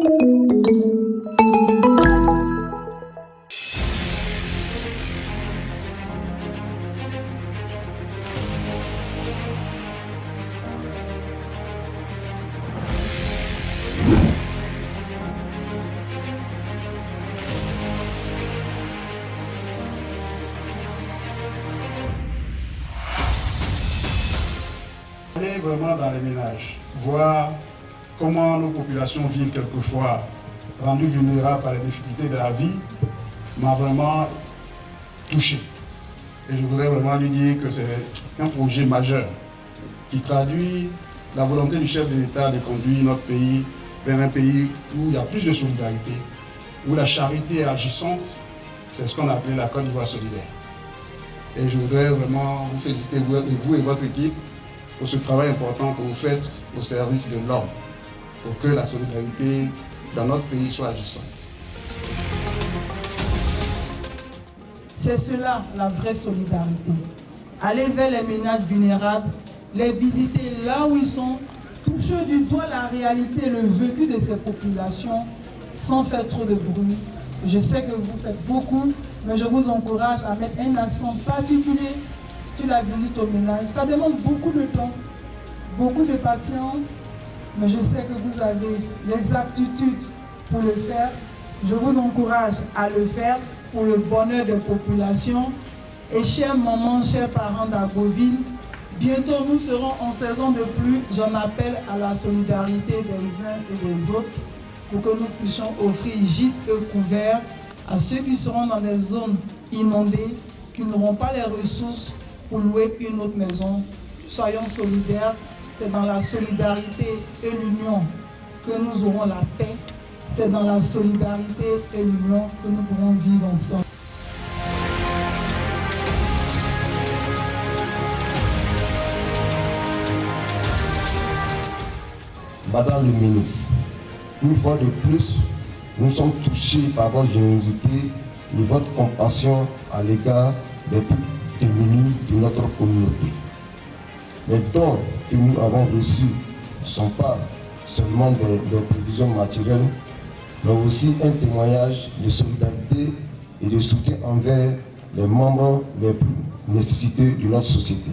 Aller vraiment dans les ménages, voir comment nos populations vivent quelquefois rendues vulnérables par les difficultés de la vie, m'a vraiment touché. Et je voudrais vraiment lui dire que c'est un projet majeur qui traduit la volonté du chef de l'État de conduire notre pays vers un pays où il y a plus de solidarité, où la charité est agissante. C'est ce qu'on a appelé la Côte d'Ivoire solidaire. Et je voudrais vraiment vous féliciter, vous et votre équipe, pour ce travail important que vous faites au service de l'homme, pour que la solidarité dans notre pays soit agissante. C'est cela la vraie solidarité. Aller vers les ménages vulnérables, les visiter là où ils sont, toucher du doigt la réalité, le vécu de ces populations sans faire trop de bruit. Je sais que vous faites beaucoup, mais je vous encourage à mettre un accent particulier sur la visite au ménage. Ça demande beaucoup de temps, beaucoup de patience, mais je sais que vous avez les aptitudes pour le faire. Je vous encourage à le faire pour le bonheur des populations. Et chers mamans, chers parents d'Agoville, bientôt nous serons en saison de pluie. J'en appelle à la solidarité des uns et des autres pour que nous puissions offrir gîtes et couverts à ceux qui seront dans des zones inondées, qui n'auront pas les ressources pour louer une autre maison. Soyons solidaires, c'est dans la solidarité et l'union que nous aurons la paix. C'est dans la solidarité et l'union que nous pourrons vivre ensemble. Madame le ministre, une fois de plus, nous sommes touchés par votre générosité et votre compassion à l'égard des plus démunis de notre communauté. Les dons que nous avons reçus ne sont pas seulement des provisions matérielles, mais aussi un témoignage de solidarité et de soutien envers les membres les plus nécessités de notre société.